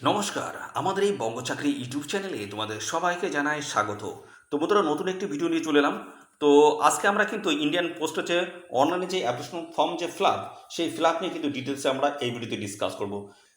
নমস্কার, আমাদের এই বঙ্গচাকরি ইউটিউব চ্যানেলে তোমাদের সবাইকে জানাই স্বাগত। তো বন্ধুরা, নতুন একটি ভিডিও নিয়ে চলে এলাম। তো আজকে আমরা কিন্তু ইন্ডিয়ান পোস্টের যে অনলাইনে যে অ্যাপ্লিকেশন ফর্ম যে ফিল সেই ফিল নিয়ে কিন্তু ডিটেলসে আমরা এই ভিডিওতে ডিসকাস করব।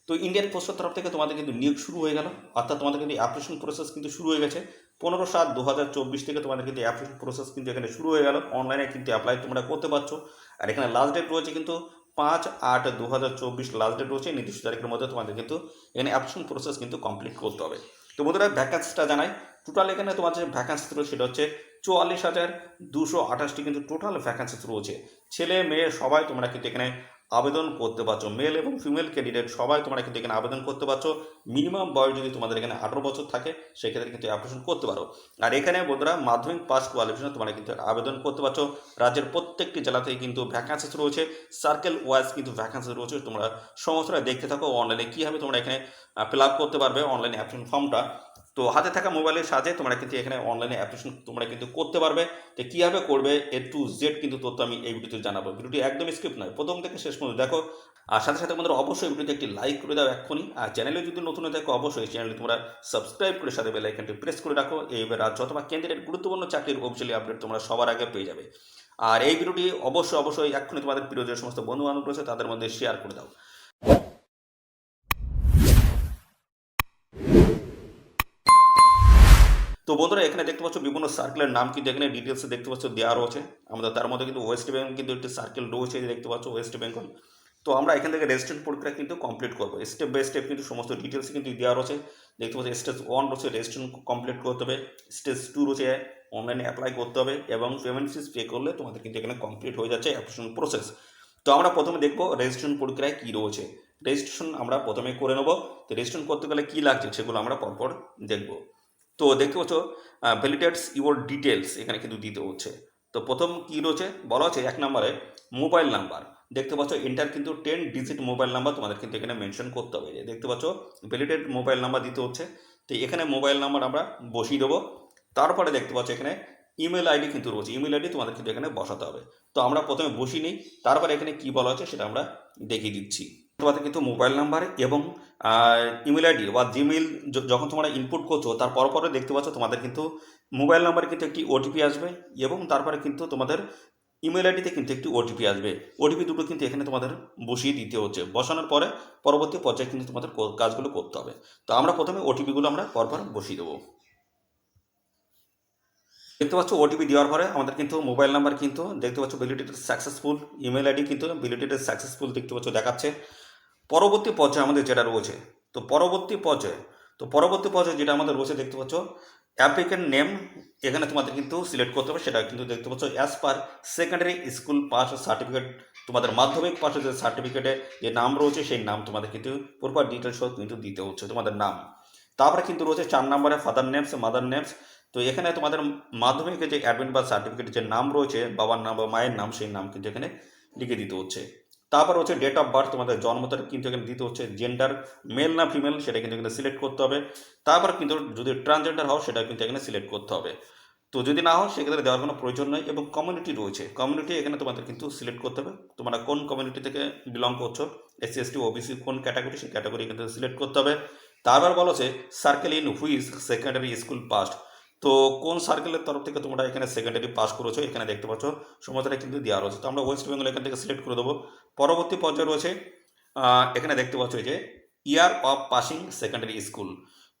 তো ইন্ডিয়ান পোস্টের তরফ থেকে তোমাদের কিন্তু নিয়োগ শুরু হয়ে গেল, অর্থাৎ তোমাদের কিন্তু অ্যাপ্লিকেশন প্রসেস কিন্তু শুরু হয়ে গেছে। 15/7/2024 থেকে তোমাদের কিন্তু অ্যাপ্লিকেশন প্রসেস কিন্তু এখানে শুরু হয়ে গেল। অনলাইনে কিন্তু অ্যাপ্লাই তোমরা করতে পারছো। আর এখানে লাস্ট ডেট রয়েছে কিন্তু 5/8/2024 লাস্ট ডেট রয়েছে। নির্দিষ্ট তারিখের মধ্যে তোমাদের কিন্তু এখানে অ্যাপ্লিকেশন প্রসেস কিন্তু কমপ্লিট করতে হবে। তো বন্ধুরা, ভ্যাকান্সিটা জানাই। টোটাল এখানে তোমার যে ভ্যাকান্সি রয়েছে সেটা হচ্ছে 44,228টি কিন্তু টোটাল ভ্যাকান্সি রয়েছে। ছেলে মেয়ে সবাই তোমরা কিন্তু এখানে আবেদন করতে পারছো। মেল এবং ফিমেল ক্যান্ডিডেট সবাই তোমরা কিন্তু এখানে আবেদন করতে পারছো। মিনিমাম বয়স যদি তোমাদের এখানে 18 বছর থাকে সেক্ষেত্রে কিন্তু অ্যাপ্লিকেশন করতে পারো। আর এখানে বন্ধুরা মাধ্যমিক পাস কোয়ালিফিকেশন তোমরা কিন্তু আবেদন করতে পারছো। রাজ্যের প্রত্যেকটি জেলাতেই কিন্তু ভ্যাকান্সি রয়েছে। সার্কেল ওয়াইজ কিন্তু ভ্যাকান্সি রয়েছে। তোমরা সমস্তটা দেখতে থাকো অনলাইনে কীভাবে তোমরা এখানে ফিল আপ করতে পারবে অনলাইনে অ্যাপ্লিকেশন ফর্মটা। তো হাতে থাকা মোবাইলের সাহায্যে তোমরা কিন্তু এখানে অনলাইনে অ্যাপ্লিকেশন তোমরা কিন্তু করতে পারবে। তো কীভাবে করবে A to Z কিন্তু তথ্য আমি এই ভিডিওতে জানাবো। ভিডিওটি একদম স্কিপ নয়, প্রথম থেকে শেষ পর্যন্ত দেখো। আর সাথে সাথে আমাদের অবশ্যই ভিডিওতে একটি লাইক করে দাও এক্ষুনি। আর চ্যানেলে যদি নতুন হয়ে থাকো অবশ্যই চ্যানেলটি তোমরা সাবস্ক্রাইব করে সাথে বেল আইকনটি প্রেস করে রাখো। এইবার রাজ্য অথবা কেন্দ্রের গুরুত্বপূর্ণ চাকরির অফিসিয়ালি আপডেট তোমরা সবার আগে পেয়ে যাবে। আর এই ভিডিওটি অবশ্যই এক্ষুনি তোমাদের প্রিয় যে সমস্ত বন্ধু বান্ধব রয়েছে তাদের মধ্যে শেয়ার করে দাও। তো বন্ধুরা, এখানে দেখতে পাচ্ছ বিভিন্ন সার্কেলের নাম কিন্তু এখানে ডিটেলসে দেখতে পাচ্ছ দেওয়া রয়েছে। আমাদের তার মধ্যে কিন্তু ওয়েস্ট বেঙ্গল কিন্তু একটি সার্কেল রয়েছে, দেখতে পাচ্ছ ওয়েস্ট বেঙ্গল। তো আমরা এখান থেকে রেজিস্ট্রেশন প্রক্রিয়া কিন্তু কমপ্লিট করবো। স্টেপ বাই স্টেপ কিন্তু সমস্ত ডিটেলস কিন্তু দেওয়া রয়েছে। দেখতে পাচ্ছ স্টেজ 1 রয়েছে রেজিস্ট্রেশন কমপ্লিট করতে হবে। স্টেজ 2 রয়েছে অনলাইনে অ্যাপ্লাই করতে হবে এবং পেমেন্ট ফিস পে করলে তোমাদের কিন্তু এখানে কমপ্লিট হয়ে যাচ্ছে অ্যাপ্লিকেশন প্রসেস। তো আমরা প্রথমে দেখবো রেজিস্ট্রেশন প্রক্রিয়ায় কী রয়েছে। রেজিস্ট্রেশন আমরা প্রথমে করে নেবো। তো রেজিস্ট্রেশন করতে গেলে কী লাগছে সেগুলো আমরা পরপর দেখবো। তো দেখতে পাচ্ছ ভ্যালিডেটস ইউর ডিটেলস এখানে কিন্তু দিতে হচ্ছে। তো প্রথম কী রয়েছে বলা হচ্ছে 1 নম্বরে মোবাইল নাম্বার। দেখতে পাচ্ছ এন্টার কিন্তু 10 ডিজিট মোবাইল নাম্বার তোমাদের কিন্তু এখানে মেনশন করতে হবে। দেখতে পাচ্ছ ভ্যালিডেট মোবাইল নাম্বার দিতে হচ্ছে। তো এখানে মোবাইল নাম্বার আমরা বসিয়ে দেবো। তারপরে দেখতে পাচ্ছ এখানে ইমেল আইডি কিন্তু রয়েছে। ইমেল আইডি তোমাদের কিন্তু এখানে বসাতে হবে। তো আমরা প্রথমে বসিয়ে নিই, তারপরে এখানে কী বলা হচ্ছে সেটা আমরা দেখিয়ে দিচ্ছি। তোমাদের কিন্তু মোবাইল নাম্বার এবং ইমেল আইডি বা জিমেল যখন তোমরা ইনপুট করছো তার পরে দেখতে পাচ্ছ তোমাদের কিন্তু মোবাইল নাম্বারে কিন্তু একটি ওটিপি আসবে এবং তারপরে কিন্তু তোমাদের ইমেল আইডিতে কিন্তু একটি ওটিপি আসবে। ওটিপি দুটো কিন্তু এখানে তোমাদের বসিয়ে দিতে হচ্ছে। বসানোর পরে পরবর্তী পর্যায়ে কিন্তু তোমাদের কাজগুলো করতে হবে। তো আমরা প্রথমে ওটিপিগুলো আমরা পরপর বসিয়ে দেবো। দেখতে পাচ্ছ ওটিপি দেওয়ার পরে আমাদের কিন্তু মোবাইল নাম্বার কিন্তু দেখতে পাচ্ছ ভ্যালিডেটেড সাকসেসফুল, ইমেল আইডি কিন্তু ভ্যালিডেটেড সাকসেসফুল দেখতে পাচ্ছ দেখাচ্ছে। পরবর্তী পর্যায়ে আমাদের যেটা রয়েছে, পরবর্তী পর্যায়ে যেটা আমাদের রয়েছে দেখতে পাচ্ছ অ্যাপ্লিকেন্ট নেম এখানে তোমাদের কিন্তু সিলেক্ট করতে হবে। সেটা কিন্তু দেখতে পাচ্ছ as per secondary school pass certificate, তোমাদের মাধ্যমিক পাশের যে সার্টিফিকেটে যে নাম রয়েছে সেই নাম তোমাদের কিন্তু প্রপার ডিটেলস কিন্তু দিতে হচ্ছে তোমাদের নাম। তারপরে কিন্তু রয়েছে 4 নম্বরে ফাদার নেমস মাদার নেমস। তো এখানে তোমাদের মাধ্যমিকের যে অ্যাডমিট বা সার্টিফিকেটের যে নাম রয়েছে বাবার নাম বা মায়ের নাম সেই নাম কিন্তু এখানে লিখে দিতে হচ্ছে। তারপর হচ্ছে ডেট অফ বার্থ, তোমাদের জন্ম তারিখ কিন্তু এখানে দিতে হচ্ছে। জেন্ডার মেল না ফিমেল সেটা কিন্তু এখানে সিলেক্ট করতে হবে। তারপর কিন্তু যদি ট্রান্সজেন্ডার হও সেটা কিন্তু এখানে সিলেক্ট করতে হবে। তো যদি না হও সেক্ষেত্রে দেওয়ার কোনো প্রয়োজন নেই। এবং কমিউনিটি রয়েছে, কমিউনিটি এখানে তোমাদের কিন্তু সিলেক্ট করতে হবে। তোমরা কোন কমিউনিটি থেকে বিলং করছো, SC ST OBC কোন ক্যাটাগরি সেই ক্যাটাগরি কিন্তু সিলেক্ট করতে হবে। তারপর বলছে circle in which secondary school past. তো কোন সার্কেলের তরফ থেকে তোমরা এখানে সেকেন্ডারি পাস করেছো এখানে দেখতে পাচ্ছ সমস্তটা কিন্তু দেওয়া রয়েছে। তো আমরা ওয়েস্ট বেঙ্গল এখান থেকে সিলেক্ট করে দেবো। পরবর্তী পর্যায়ে রয়েছে এখানে দেখতে পাচ্ছ যে year of passing secondary school.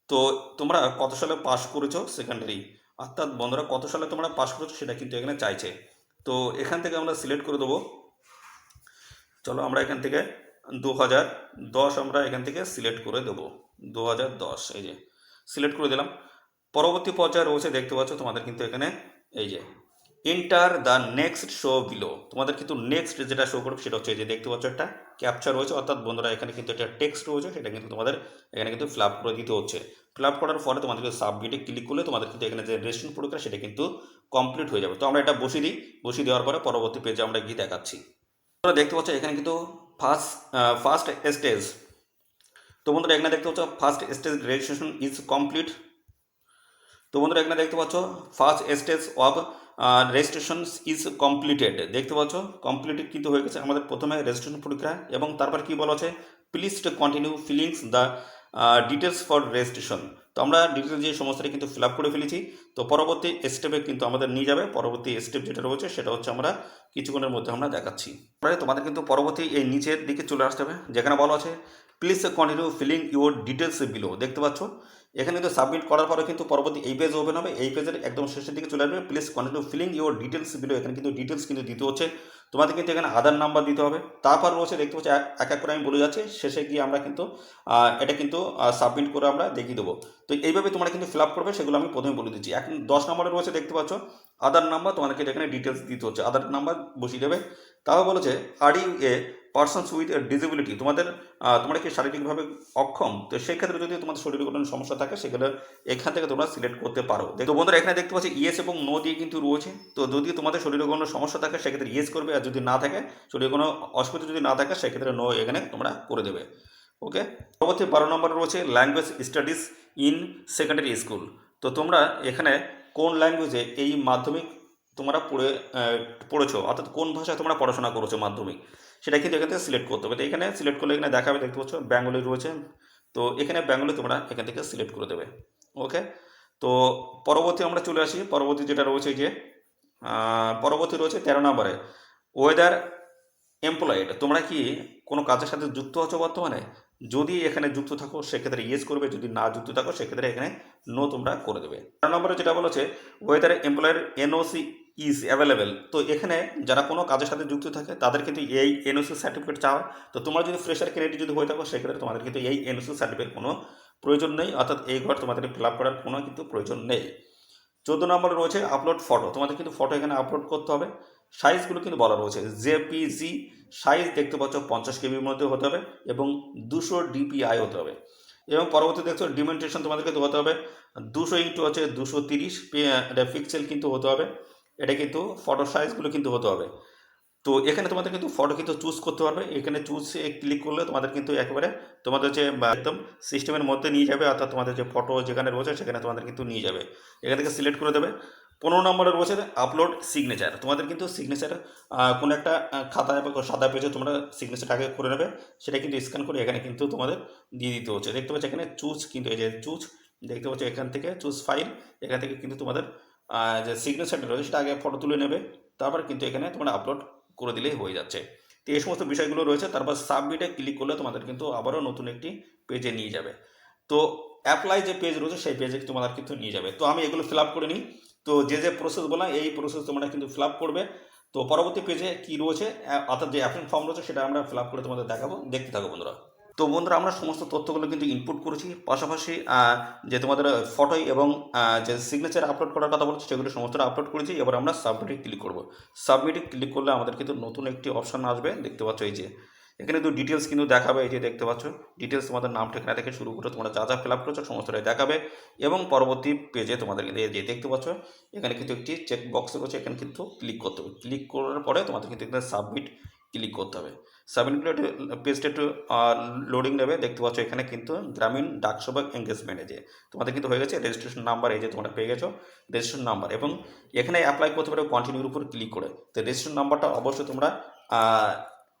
তো তোমরা কত সালে পাস করেছো সেকেন্ডারি, অর্থাৎ বন্ধুরা কত সালে তোমরা পাস করেছো সেটা কিন্তু এখানে চাইছে। তো এখান থেকে আমরা সিলেক্ট করে দেবো। চলো আমরা এখান থেকে 2010 আমরা এখান থেকে সিলেক্ট করে দেবো। 2010 এই যে সিলেক্ট করে দিলাম। পরবর্তী পর্যায়ে রয়েছে দেখতে পাচ্ছ তোমাদের কিন্তু এখানে এই যে enter the next show below. তোমাদের কিন্তু নেক্সট যেটা শো করবে সেটা হচ্ছে যে দেখতে পাচ্ছ একটা ক্যাপচার রয়েছে, অর্থাৎ বন্ধুরা এখানে কিন্তু একটা টেক্সট রয়েছে সেটা কিন্তু তোমাদের এখানে কিন্তু ফিল আপ করে দিতে হচ্ছে। ফিল আপ করার পরে তোমাদেরকে সাবমিটে ক্লিক করলে তোমাদের কিন্তু এখানে যে রেজিস্ট্রেশন প্রক্রিয়া সেটা কিন্তু কমপ্লিট হয়ে যাবে। তো আমরা এটা বসিয়ে দিই, বসিয়ে দেওয়ার পরে পরবর্তী পেজে আমরা গিয়ে দেখাচ্ছি। তোমরা দেখতে পাচ্ছ এখানে কিন্তু ফার্স্ট স্টেজ। তো বন্ধুরা এখানে দেখতে পাচ্ছ first stage registration is complete. তো বন্ধুরা এখানে দেখতে পাচ্ছ first stage of registration is completed. দেখতে পাচ্ছ কমপ্লিটেড কিন্তু হয়ে গেছে আমাদের প্রথমে রেজিস্ট্রেশন প্রক্রিয়া। এবং তারপর কি বলা আছে please to continue feelings the details for registration. তো আমরা ডিটেলস যে সমস্তটা কিন্তু ফিল আপ করে ফেলেছি। তো পরবর্তী স্টেপে কিন্তু আমাদের নিয়ে যাবে। পরবর্তী স্টেপ যেটা রয়েছে সেটা হচ্ছে আমরা কিছুক্ষণের মধ্যে আমরা দেখাচ্ছি। পরে তোমাদের কিন্তু পরবর্তী এই নিচের দিকে চলে আসতে হবে, যেখানে বলা আছে please continue filling your details below. দেখতে পাচ্ছ এখানে কিন্তু সাবমিট করার পরে কিন্তু পরবর্তী এই পেজ ওপেন হবে। এই পেজের একদম শেষের দিকে চলে আসবে please continue filling your details below. এখানে কিন্তু ডিটেলস কিন্তু দিতে হচ্ছে। তোমাদের কিন্তু এখানে আধার নাম্বার দিতে হবে। তারপর রয়েছে দেখতে পাচ্ছি এক এক করে আমি বলে যাচ্ছি, শেষে গিয়ে আমরা কিন্তু এটা কিন্তু সাবমিট করে আমরা দেখিয়ে দেবো। তো এইভাবে তোমরা কিন্তু ফিল আপ করবে, সেগুলো আমি প্রথমে বলে দিচ্ছি। এখন 10 নম্বরে রয়েছে দেখতে পাচ্ছ আধার নাম্বার। তোমাদেরকে এখানে ডিটেলস দিতে হচ্ছে, আধার নাম্বার বসিয়ে দেবে। তাও বলেছে are you a persons with disability. তোমরা কি শারীরিকভাবে অক্ষম? তো সেই ক্ষেত্রে যদি তোমাদের শরীরে কোনো সমস্যা থাকে সেগুলো এখান থেকে তোমরা সিলেক্ট করতে পারো। তো বন্ধুরা এখানে দেখতে পাচ্ছি ইয়েস এবং নো দিয়ে কিন্তু রয়েছে। তো যদি তোমাদের শরীরে কোনো সমস্যা থাকে সেক্ষেত্রে ইয়েস করবে, আর যদি না থাকে, শরীরে কোনো অসুবিধা যদি না থাকে সেক্ষেত্রে নো এখানে তোমরা করে দেবে। ওকে। পরবর্তী 12 নম্বরে রয়েছে language studies in secondary school. তো তোমরা এখানে কোন ল্যাঙ্গুয়েজে এই মাধ্যমিক তোমরা পড়েছো, অর্থাৎ কোন ভাষায় তোমরা পড়াশোনা করেছো মাধ্যমিক, সেটা কিন্তু এখান থেকে সিলেক্ট করতে হবে। তো এখানে সিলেক্ট করলে এখানে দেখাবে, দেখতে পাচ্ছ বেঙ্গলি রয়েছে। তো এখানে বেঙ্গলি তোমরা এখান থেকে সিলেক্ট করে দেবে। ওকে। তো পরবর্তী আমরা চলে আসি। পরবর্তী যেটা রয়েছে যে পরবর্তী রয়েছে 13 নম্বরে ওয়েদার এমপ্লয়েড। তোমরা কি কোনো কাজের সাথে যুক্ত আছো বর্তমানে? যদি এখানে যুক্ত থাকো সেক্ষেত্রে ইয়েস করবে, যদি না যুক্ত থাকো সেক্ষেত্রে এখানে নো তোমরা করে দেবে। 4 নম্বরে যেটা বলেছে ওয়েদার এমপ্লয়ের এনওসি ইজ অ্যাভেলেবেল। তো এখানে যারা কোনো কাজের সাথে যুক্ত থাকে তাদের কিন্তু এই এনওসি সার্টিফিকেট চাওয়া। তো তোমরা যদি ফ্রেশার ক্যান্ডিডেট যদি হয়ে থাকো সেক্ষেত্রে তোমাদের কিন্তু এই এনওসি সার্টিফিকেট কোনো প্রয়োজন নেই, অর্থাৎ এই ঘর তোমাদের ফিল আপ করার কোনো কিন্তু প্রয়োজন নেই। 14 নম্বরে রয়েছে আপলোড ফটো। তোমাদের কিন্তু ফটো এখানে আপলোড করতে হবে। সাইজগুলো কিন্তু বলা রয়েছে জেপিজি সাইজ দেখতে পাচ্ছ 50 কেবির মধ্যে হতে হবে এবং 200 ডিপিআই হতে হবে। এবং পরবর্তী দেখছো ডিমেন্টেশন তোমাদেরকে হতে হবে 200 ইন্টু হচ্ছে 230 পিক্সেল কিন্তু হতে হবে। এটা কিন্তু ফটো সাইজগুলো কিন্তু হতে হবে। তো এখানে তোমাদের কিন্তু ফটো কিন্তু চুজ করতে পারবে। এখানে চুজে ক্লিক করলে তোমাদের কিন্তু একেবারে তোমাদের যে একদম সিস্টেমের মধ্যে নিয়ে যাবে, অর্থাৎ তোমাদের যে ফটো যেখানে রয়েছে সেখানে তোমাদের কিন্তু নিয়ে যাবে। এখান থেকে সিলেক্ট করে দেবে। 15 নম্বরে রয়েছে আপলোড সিগনেচার। তোমাদের কিন্তু সিগনেচার কোনো একটা খাতায় বা সাদা পেজে তোমরা সিগনেচারটা আগে করে নেবে, সেটা কিন্তু স্ক্যান করে এখানে কিন্তু তোমাদের দিয়ে দিতে হচ্ছে। দেখতে পাচ্ছ এখানে চুজ কিন্তু এই যে চুজ দেখতে পাচ্ছ, এখান থেকে চুজ ফাইল, এখান থেকে কিন্তু তোমাদের যে সিগনেচারটা রয়েছে সেটা আগে ফটো তুলে নেবে, তারপর কিন্তু এখানে তোমরা আপলোড করে দিলেই হয়ে যাচ্ছে। তো এই সমস্ত বিষয়গুলো রয়েছে। তারপর সাবমিটে ক্লিক করলে তোমাদের কিন্তু আবারও নতুন একটি পেজে নিয়ে যাবে। তো অ্যাপ্লাই যে পেজ রয়েছে সেই পেজে তোমাদের কিন্তু নিয়ে যাবে। তো আমি এগুলো ফিল আপ করে নিই। তো যে যে প্রসেস বললাম এই প্রসেস তোমরা কিন্তু ফিল আপ করবে। তো পরবর্তী পেজে কি রয়েছে, অর্থাৎ যে অ্যাপ্লিকেশন ফর্ম রয়েছে সেটা আমরা ফিল আপ করে তোমাদের দেখাবো, দেখতে থাকো বন্ধুরা। তো বন্ধুরা আমরা সমস্ত তথ্যগুলো কিন্তু ইনপুট করেছি, পাশাপাশি যে তোমাদের ফটো এবং যে সিগনেচার আপলোড করার কথা বলছে সেগুলো সমস্তটা আপলোড করেছি। এবার আমরা সাবমিটে ক্লিক করব। সাবমিটে ক্লিক করলে আমাদের কিন্তু নতুন একটি অপশান আসবে, দেখতে পাচ্ছ এই যে এখানে কিন্তু ডিটেলস কিন্তু দেখাবে। এই যে দেখতে পাচ্ছ ডিটেলস, তোমাদের নাম ঠিকানা থেকে শুরু করে তোমরা যা যা ফিল আপ করেছো সমস্তটাই দেখাবে। এবং পরবর্তী পেজে তোমাদের কিন্তু এই যে দেখতে পাচ্ছ এখানে কিন্তু একটি চেক বক্স রয়েছে, এখানে কিন্তু ক্লিক করতে হবে। ক্লিক করার পরে তোমাদের কিন্তু এখানে সাবমিট ক্লিক করতে হবে। সাবমিট পেজটা একটু লোডিং নেবে। দেখতে পাচ্ছ এখানে কিন্তু গ্রামীণ ডাকসভা এঙ্গেজমেন্ট এই যে তোমাদের কিন্তু হয়ে গেছে। রেজিস্ট্রেশন নাম্বার এই যে তোমরা পেয়ে গেছো রেজিস্ট্রেশন নাম্বার, এবং এখানে অ্যাপ্লাই করতে পারো কন্টিনিউর উপর ক্লিক করে। তো রেজিস্ট্রেশন নাম্বারটা অবশ্যই তোমরা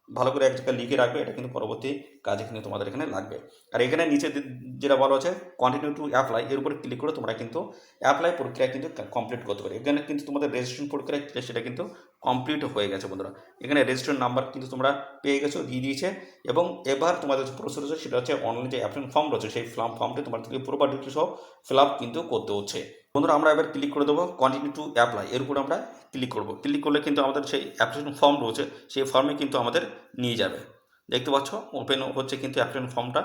ভালো করে এক জায়গায় লিখে রাখবে, এটা কিন্তু পরবর্তী কাজে কিন্তু তোমাদের এখানে লাগবে। আর এখানে নিচে যেটা বলা হচ্ছে কন্টিনিউ টু অ্যাপ্লাই, এর উপরে ক্লিক করে তোমরা কিন্তু অ্যাপ্লাই প্রক্রিয়া কিন্তু কমপ্লিট করতে পারো। এখানে কিন্তু তোমাদের রেজিস্ট্রেশন প্রক্রিয়া সেটা কিন্তু কমপ্লিট হয়ে গেছে বন্ধুরা। এখানে রেজিস্ট্রেশন নাম্বার কিন্তু তোমরা পেয়ে গেছো, দিয়ে দিয়েছে। এবং এবার তোমাদের যে প্রসেস রয়েছে সেটা হচ্ছে অনলাইন যে অ্যাপ্লিকেশন ফর্ম রয়েছে সেই ফর্মটি তোমাদেরকে প্রপার ডিটেলস সহ ফিল আপ কিন্তু করতে হচ্ছে। বন্ধুরা আমরা এবার ক্লিক করে দেবো কন্টিনিউ টু অ্যাপ্লাই, এর উপর আমরা ক্লিক করব। ক্লিক করলে কিন্তু আমাদের সেই অ্যাপ্লিকেশন ফর্ম রয়েছে সেই ফর্মে কিন্তু আমাদের নিয়ে যাবে। দেখতে পাচ্ছ ওপেন হচ্ছে কিন্তু অ্যাপ্লিকেশন ফর্মটা।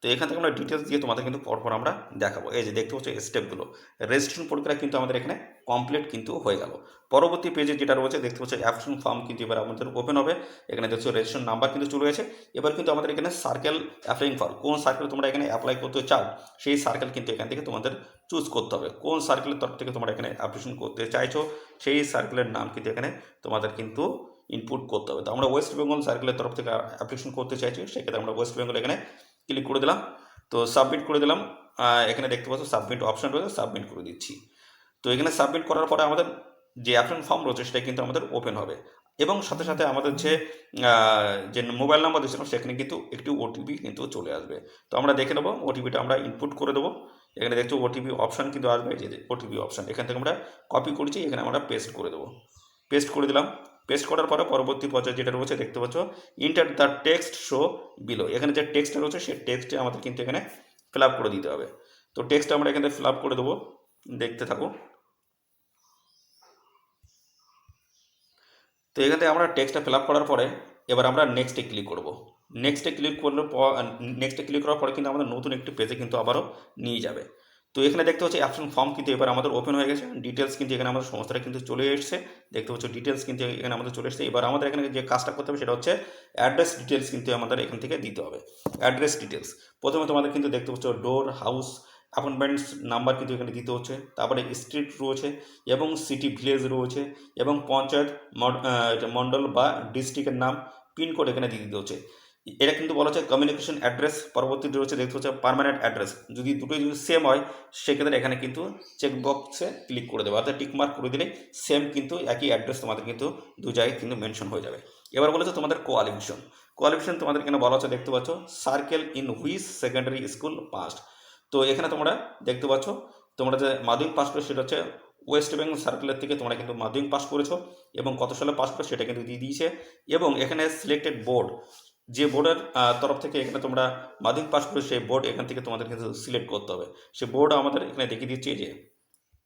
তো এখান থেকে আমরা ডিটেলস দিয়ে তোমাদের কিন্তু পরপর আমরা দেখাবো। এই যে দেখতে পাচ্ছ স্টেপগুলো, রেজিস্ট্রেশন প্রক্রিয়া কিন্তু আমাদের এখানে কমপ্লিট কিন্তু হয়ে গেল। পরবর্তী পেজে যেটা রয়েছে দেখতে পাচ্ছ অ্যাপ্লিকেশন ফর্ম কিন্তু এবার আমাদের ওপেন হবে। এখানে দেখছো রেজিস্ট্রেশন নাম্বার কিন্তু চলে গেছে। এবার কিন্তু আমাদের এখানে সার্কেল অ্যাপ্লাইং ফর, কোন সার্কেল তোমরা এখানে অ্যাপ্লাই করতে চাও সেই সার্কেল কিন্তু এখান থেকে তোমাদের চুজ করতে হবে। কোন সার্কেলের তরফ থেকে তোমরা এখানে অ্যাপ্লিকেশন করতে চাইছো সেই সার্কেলের নাম কিন্তু এখানে তোমাদের কিন্তু ইনপুট করতে হবে। তো আমরা ওয়েস্ট বেঙ্গল সার্কেলের তরফ থেকে অ্যাপ্লিকেশন করতে চাইছি, সেক্ষেত্রে আমরা ওয়েস্ট বেঙ্গল এখানে ক্লিক করে দিলাম। তো সাবমিট করে দিলাম। এখানে দেখতে পাচ্ছ সাবমিট অপশান রয়েছে, সাবমিট করে দিচ্ছি। তো এখানে সাবমিট করার পরে আমাদের যে অ্যাপ্লিকেশন ফর্ম রয়েছে সেটা কিন্তু আমাদের ওপেন হবে। এবং সাথে সাথে আমাদের যে মোবাইল নাম্বার দিয়েছিলাম সেখানে কিন্তু একটি ওটিপি কিন্তু চলে আসবে। তো আমরা দেখে নেবো, ওটিপিটা আমরা ইনপুট করে দেবো। এখানে দেখছো ওটিপি অপশান কিন্তু আসবে, যে ওটিপি অপশান এখান থেকে আমরা কপি করেছি, এখানে আমরা পেস্ট করে দেবো। পেস্ট করে দিলাম। পেস্ট করার পরে পরবর্তী পর্যায়ে যেটা রয়েছে দেখতে পাচ্ছ, enter the text show below. এখানে যে টেক্সটটা রয়েছে সেই টেক্সটে আমাদের কিন্তু এখানে ফিল আপ করে দিতে হবে। তো টেক্সটটা আমরা এখানে ফিল আপ করে দেবো, দেখতে থাকো। তো এখান থেকে আমরা টেক্সটটা ফিল আপ করার পরে এবার আমরা নেক্সটে ক্লিক করব। নেক্সটে ক্লিক করলে নেক্সটে ক্লিক করার পরে কিন্তু আমাদের নতুন একটি পেজে কিন্তু আবারও নিয়ে যাবে। তো এখানে দেখতে পাচ্ছি অ্যাপশন ফর্ম কিন্তু এবার আমাদের ওপেন হয়ে গেছে। ডিটেলস কিন্তু এখানে আমাদের সমস্তটা কিন্তু চলে এসেছে, দেখতে পাচ্ছ ডিটেলস কিন্তু এখানে আমাদের চলে এসেছে। এবার আমাদের এখানে যে কাজটা করতে হবে সেটা হচ্ছে অ্যাড্রেস ডিটেলস কিন্তু আমাদের এখান থেকে দিতে হবে। অ্যাড্রেস ডিটেলস প্রথমে তোমাদের কিন্তু দেখতে পাচ্ছ ডোর, হাউস, অ্যাপার্টমেন্টস নাম্বার কিন্তু এখানে দিতে হচ্ছে, তারপরে স্ট্রিট রয়েছে এবং সিটি ভিলেজ রয়েছে এবং পঞ্চায়েত মণ্ডল বা ডিস্ট্রিক্টের নাম, পিনকোড এখানে দিয়ে দিতে হচ্ছে। এটা কিন্তু বলা হচ্ছে কমিউনিকেশন অ্যাড্রেস। পরবর্তীতে রয়েছে দেখতে হচ্ছে পার্মানেন্ট অ্যাড্রেস। যদি দুটোই যদি সেম হয় সেক্ষেত্রে এখানে কিন্তু চেকবক্সে ক্লিক করে দেবে, অর্থাৎ টিক মার্ক করে দিলে সেম কিন্তু একই অ্যাড্রেস তোমাদের কিন্তু দু জায়গায় কিন্তু মেনশন হয়ে যাবে। এবার বলেছে তোমাদের কোয়ালিফিকেশন। কোয়ালিফিকেশন তোমাদের এখানে বলা হচ্ছে দেখতে পাচ্ছ circle in which secondary school past. তো এখানে তোমরা দেখতে পাচ্ছ তোমরা যে মাধ্যমিক পাস করে সেটা হচ্ছে ওয়েস্ট বেঙ্গল সার্কেলের থেকে তোমরা কিন্তু মাধ্যমিক পাস করেছো এবং কত সালে পাস করে সেটা কিন্তু দিয়ে দিয়েছে। এবং এখানে সিলেক্টেড বোর্ড, যে বোর্ডের তরফ থেকে এখানে তোমরা মাধ্যমিক পাস করে সেই বোর্ড এখান থেকে তোমাদের কিন্তু সিলেক্ট করতে হবে। সেই বোর্ড আমাদের এখানে দেখিয়ে দিচ্ছে, যে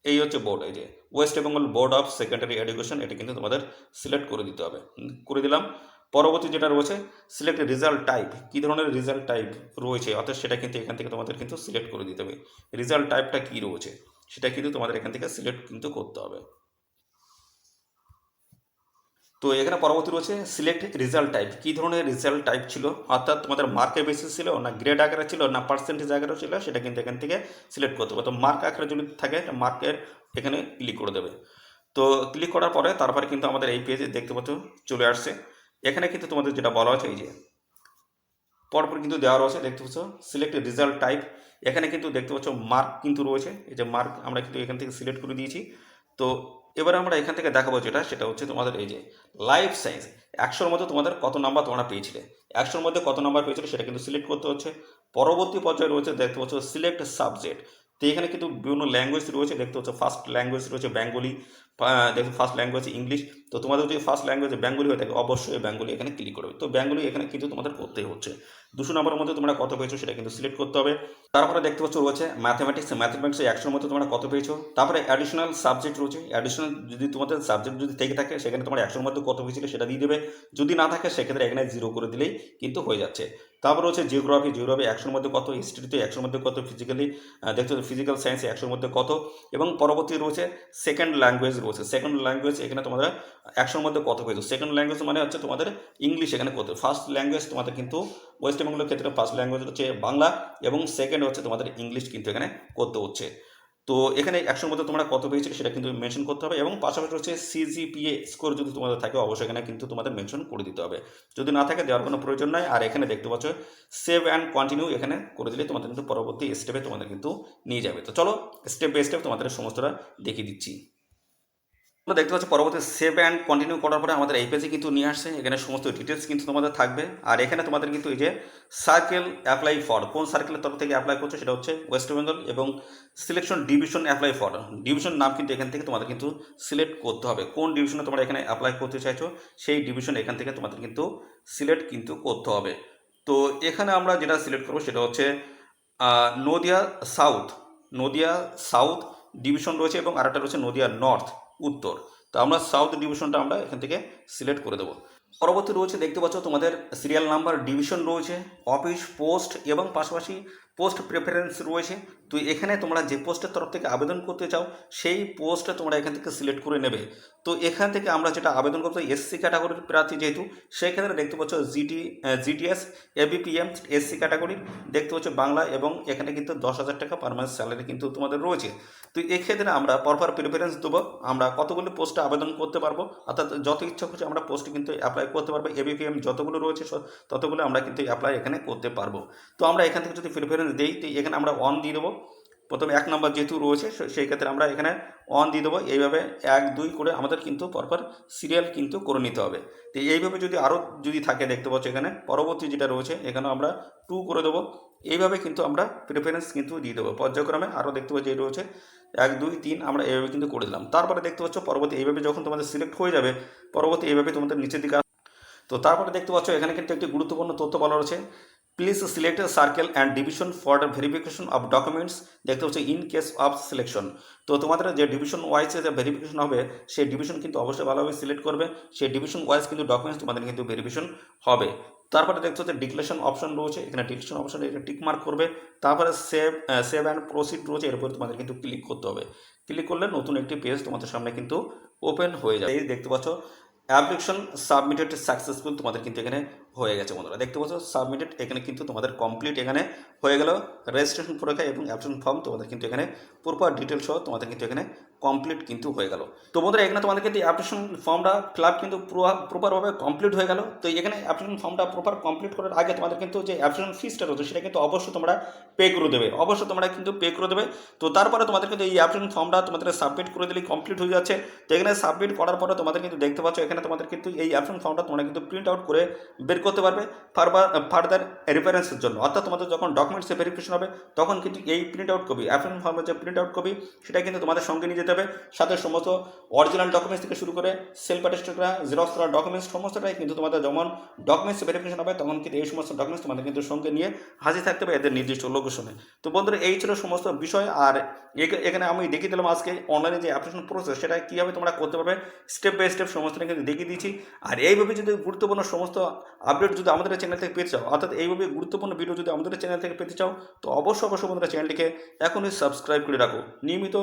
এই হচ্ছে বোর্ড, এই যে West Bengal board of secondary education, এটা কিন্তু তোমাদের সিলেক্ট করে দিতে হবে। করে দিলাম। পরবর্তী যেটা রয়েছে সিলেক্ট রেজাল্ট টাইপ, কী ধরনের রেজাল্ট টাইপ রয়েছে অর্থাৎ সেটা কিন্তু এখান থেকে তোমাদের কিন্তু সিলেক্ট করে দিতে হবে। রেজাল্ট টাইপটা কী রয়েছে সেটা কিন্তু তোমাদের এখান থেকে সিলেক্ট কিন্তু করতে হবে। তো এখানে পরবর্তী রয়েছে সিলেক্ট রেজাল্ট টাইপ, কী ধরনের রেজাল্ট টাইপ ছিল, অর্থাৎ তোমাদের মার্কের বেসিস ছিল না গ্রেড আকারে ছিল না পার্সেন্টেজ আকারে ছিল, সেটা কিন্তু এখান থেকে সিলেক্ট করতে হবে। তো মার্ক আকারে যদি থাকে মার্কের এখানে ক্লিক করে দেবে। তো ক্লিক করার পরে তারপরে কিন্তু আমাদের এই পেজে দেখতে পাচ্ছ চলে আসছে। এখানে কিন্তু তোমাদের যেটা বলা হচ্ছে এই যে পরপর কিন্তু দেওয়া রয়েছে দেখতে পাচ্ছ সিলেক্ট রেজাল্ট টাইপ। এখানে কিন্তু দেখতে পাচ্ছ মার্ক কিন্তু রয়েছে, এই যে মার্ক আমরা কিন্তু এখান থেকে সিলেক্ট করে দিয়েছি। তো এবার আমরা এখান থেকে দেখাবো যেটা সেটা হচ্ছে তোমাদের এই যে লাইফ সায়েন্স, 100-র মধ্যে তোমাদের কত নাম্বার তোমরা পেয়েছিলে, 100-র মধ্যে কত নাম্বার পেয়েছিলে সেটা কিন্তু সিলেক্ট করতে হচ্ছে। পরবর্তী পর্যায়ে রয়েছে দেখতে পাচ্ছ সিলেক্ট সাবজেক্ট। তো এখানে কিন্তু বিভিন্ন ল্যাঙ্গুয়েজ রয়েছে দেখতে পাচ্ছ, ফার্স্ট ল্যাঙ্গুয়েজ রয়েছে বেঙ্গলি, দেখো ফার্স্ট ল্যাঙ্গুয়েজ ইংলিশ। তো তোমাদের যদি ফার্স্ট ল্যাঙ্গুয়েজ বেঙ্গলি হয়ে থাকে অবশ্যই বেঙ্গলি এখানে ক্লিক করবে। তো বেঙ্গলি এখানে কিন্তু তোমাদের করতেই হচ্ছে। 200 নম্বরের মধ্যে তোমরা কত পেয়েছো সেটা কিন্তু সিলেক্ট করতে হবে। তারপরে দেখতে পাচ্ছ রয়েছে ম্যাথমেটিক্সে 100-র মধ্যে তোমরা কত পেয়েছো। তারপরে অ্যাডিশনাল সাবজেক্ট রয়েছে, অ্যাডিশনাল যদি তোমাদের সাবজেক্ট যদি থেকে থাকে সেখানে তোমরা 100-র মধ্যে কত পেয়েছিলে সেটা দিয়ে দেবে। যদি না থাকে সেক্ষেত্রে এখানে 0 করে দিলেই কিন্তু হয়ে যাচ্ছে। তারপর হচ্ছে জিওগ্রাফি 100-র মধ্যে কত, হিস্ট্রিতে 100-র মধ্যে কত, ফিজিক্যালি দেখতে ফিজিক্যাল সায়েন্সে 100-র মধ্যে কত। এবং পরবর্তী রয়েছে সেকেন্ড ল্যাঙ্গুয়েজ রয়েছে, সেকেন্ড ল্যাঙ্গুয়েজ এখানে তোমরা 100-র মধ্যে কত পেয়েছো। সেকেন্ড ল্যাঙ্গুয়েজ মানে হচ্ছে তোমাদের ইংলিশ এখানে কত। ফার্স্ট ল্যাঙ্গুয়েজ তোমাদের কিন্তু ওয়েস্ট বেঙ্গলের ক্ষেত্রে ফার্স্ট ল্যাঙ্গুয়েজ হচ্ছে বাংলা এবং সেকেন্ড হচ্ছে তোমাদের ইংলিশ কিন্তু এখানে করতে হচ্ছে। তো এখানে 100-র মধ্যে তোমরা কত পেয়েছিলে সেটা কিন্তু মেনশন করতে হবে। এবং পাশাপাশি হচ্ছে সিজিপিএ স্কোর যদি তোমাদের থাকে অবশ্যই এখানে কিন্তু তোমাদের মেনশন করে দিতে হবে। যদি না থাকে দেওয়ার কোনো প্রয়োজন নাই। আর এখানে দেখতে পাচ্ছ সেভ অ্যান্ড কন্টিনিউ এখানে করে দিলে তোমাদের কিন্তু পরবর্তী স্টেপে তোমাদের কিন্তু নিয়ে যাবে। তো চলো স্টেপ বাই স্টেপ তোমাদের সমস্তটা দেখিয়ে দিচ্ছি। তোমরা দেখতে পাচ্ছ পরবর্তী সেভ অ্যান্ড কন্টিনিউ করার পরে আমাদের এই পেজে কিন্তু নিয়ে আসছে। এখানে সমস্ত ডিটেলস কিন্তু তোমাদের থাকবে। আর এখানে তোমাদের কিন্তু এই যে সার্কেল অ্যাপ্লাই ফর, কোন সার্কেলের তরফ থেকে অ্যাপ্লাই করছো সেটা হচ্ছে ওয়েস্ট বেঙ্গল, এবং selection division apply for, division নাম কিন্তু এখান থেকে তোমাদের কিন্তু সিলেক্ট করতে হবে। কোন ডিভিশনে তোমরা এখানে অ্যাপ্লাই করতে চাইছো সেই ডিভিশন এখান থেকে তোমাদের কিন্তু সিলেক্ট কিন্তু করতে হবে। তো এখানে আমরা যেটা সিলেক্ট করবো সেটা হচ্ছে Nadia south, Nadia south division রয়েছে এবং আরেকটা রয়েছে নদিয়া নর্থ উত্তর। তো আমরা সাউথ ডিভিশনটা আমরা এখান থেকে সিলেক্ট করে দেবো। পরবর্তী রয়েছে দেখতে পাচ্ছ তোমাদের সিরিয়াল নাম্বার, ডিভিশন রয়েছে, অফিস, পোস্ট এবং পাশাপাশি পোস্ট প্রেফারেন্স রয়েছে। তো এখানে তোমরা যে পোস্টের তরফ থেকে আবেদন করতে চাও সেই পোস্টটা তোমরা এখান থেকে সিলেক্ট করে নেবে। তো এখান থেকে আমরা যেটা আবেদন করতে এসসি ক্যাটাগরির প্রার্থী যেহেতু, সেক্ষেত্রে দেখতে পাচ্ছ জিটিএস এবিপিএম এসসি ক্যাটাগরির দেখতে পাচ্ছ বাংলা, এবং এখানে কিন্তু 10,000 টাকা পার মান্থ স্যালারি কিন্তু তোমাদের রয়েছে। তো এক্ষেত্রে আমরা পরপর প্রিফারেন্স দেবো, আমরা কতগুলো পোস্টে আবেদন করতে পারবো, অর্থাৎ যত ইচ্ছা করছে আমরা পোস্টে কিন্তু অ্যাপ্লাই করতে পারবো। এবিপিএম যতগুলো রয়েছে ততগুলো আমরা কিন্তু অ্যাপ্লাই এখানে করতে পারবো। তো আমরা এখান থেকে যদি প্রিফারেন্স দিই তো এখানে আমরা 1 দিয়ে দেবো। প্রথমে 1 নম্বর যেহেতু রয়েছে সেই ক্ষেত্রে আমরা এখানে 1 দিয়ে দেবো। এইভাবে 1 2 করে আমাদের কিন্তু পরপর সিরিয়াল কিন্তু করে নিতে হবে। তো এইভাবে যদি আরও যদি থাকে দেখতে পাচ্ছ এখানে পরবর্তী যেটা রয়েছে এখানে আমরা 2 করে দেবো। এইভাবে কিন্তু আমরা প্রেফারেন্স কিন্তু দিয়ে দেবো পর্যায়ক্রমে। আরও দেখতে পাচ্ছি এই রয়েছে 1 2 3 আমরা এইভাবে কিন্তু করে দিলাম। তারপরে দেখতে পাচ্ছ পরবর্তী এইভাবে যখন তোমাদের সিলেক্ট হয়ে যাবে পরবর্তী এইভাবে তোমাদের নিচের দিকে তো তারপরে দেখতে পাচ্ছ এখানে কিন্তু একটি গুরুত্বপূর্ণ তথ্য বলা রয়েছে, please select circle and division for the verification of documents. দেখতে পাচ্ছ ইন কেস অফ সিলেকশন। তো তোমাদের যে ডিভিশন ওয়াইজে যে ভেরিফিকেশন হবে সেই ডিভিশন কিন্তু অবশ্যই ভালোভাবে সিলেক্ট করবে। সেই ডিভিশন ওয়াইজ কিন্তু ডকুমেন্টস তোমাদের কিন্তু ভেরিফিকেশন হবে। তারপরে দেখতে হচ্ছে ডিক্লারেশন অপশন রয়েছে, এখানে ডিক্লারেশন অপশনে এটা টিক মার্ক করবে। তারপরে সেভ অ্যান্ড প্রসিড রয়েছে, এর উপরে তোমাদের কিন্তু ক্লিক করতে হবে। ক্লিক করলে নতুন একটি পেজ তোমাদের সামনে কিন্তু ওপেন হয়ে যাবে। এই দেখতে পাচ্ছ অ্যাপ্লিকেশন সাবমিটেড সাকসেসফুল তোমাদের কিন্তু এখানে হয়ে গেছে বন্ধুরা। দেখতে পাচ্ছ সাবমিটেড এখানে কিন্তু তোমাদের কমপ্লিট এখানে হয়ে গেল। রেজিস্ট্রেশন পরীক্ষা এবং অ্যাপ্লিকেশন ফর্ম তোমাদের কিন্তু এখানে প্রপার ডিটেলস সহ তোমাদের কিন্তু এখানে কমপ্লিট কিন্তু হয়ে গেল। তো বন্ধুরা এখানে তোমাদের কিন্তু অ্যাপ্লিকেশন ফর্মটা ফিল আপ কিন্তু প্রপারভাবে কমপ্লিট হয়ে গেল। তো এখানে অ্যাপ্লিকেশন ফর্মটা প্রপার কমপ্লিট করার আগে তোমাদের কিন্তু যে অ্যাপ্লিকেশন ফিসটা রয়েছে সেটা কিন্তু অবশ্যই তোমরা পে করে দেবে, অবশ্যই তোমরা কিন্তু পে করে দেবে। তো তারপরে তোমাদের কিন্তু এই অ্যাপ্লিকেশন ফর্মটা তোমাদের সাবমিট করে দিলেই কমপ্লিট হয়ে যাচ্ছে। তো এখানে সাবমিট করার পরে তোমাদের কিন্তু দেখতে পাচ্ছ এখানে তোমাদের কিন্তু এই অ্যাপ্লিকেশন ফর্মটা তোমরা কিন্তু প্রিন্ট আউট করে বের করতে পারবে ফার্দার রেফারেন্সের জন্য। অর্থাৎ তোমাদের যখন ডকুমেন্টসে ভেরিফিকেশন হবে তখন কিন্তু এই প্রিন্ট আউট কপি অ্যাপ্লিকেশন ফর্মের যে প্রিন্ট আউট কপি সেটা কিন্তু তোমাদের সঙ্গে নিয়ে যেতে হবে। সাথে সমস্ত অরিজিনাল ডকুমেন্টস থেকে শুরু করে সেলফ অ্যাটেস্টেড করা জেরক্স করা ডকুমেন্টস সমস্তটাই কিন্তু তোমাদের যখন ডকুমেন্টস ভেরিফিকেশন হবে তখন কিন্তু এই সমস্ত ডকুমেন্টস তোমাদের কিন্তু সঙ্গে নিয়ে হাজির থাকতে হবে এদের নির্দিষ্ট লোকেশনে। তো বন্ধুরা এই ছিল সমস্ত বিষয়। আর এখানে আমি দেখিয়ে দিলাম আজকে অনলাইনে যে অ্যাপ্লিকেশন প্রসেস সেটা কীভাবে তোমরা করতে পারবে স্টেপ বাই স্টেপ সমস্তটা কিন্তু দেখিয়ে দিয়েছি। আর এইভাবে যদি গুরুত্বপূর্ণ সমস্ত আপডেট যদি আমাদের চ্যানেল থেকে পেতে চাও, অর্থাৎ এইভাবে গুরুত্বপূর্ণ ভিডিও যদি আমাদের চ্যানেল থেকে পেতে চাও তো অবশ্যই বন্ধুরা চ্যানেলটিকে এখনই সাবস্ক্রাইব করে রাখো। নিয়মিত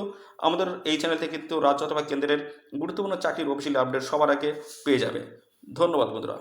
আমাদের এই চ্যানেল থেকে কিন্তু রাজ্য অথবা কেন্দ্রের গুরুত্বপূর্ণ চাকরির অফিসিয়াল আপডেট সবার আগে পেয়ে যাবে। ধন্যবাদ বন্ধুরা।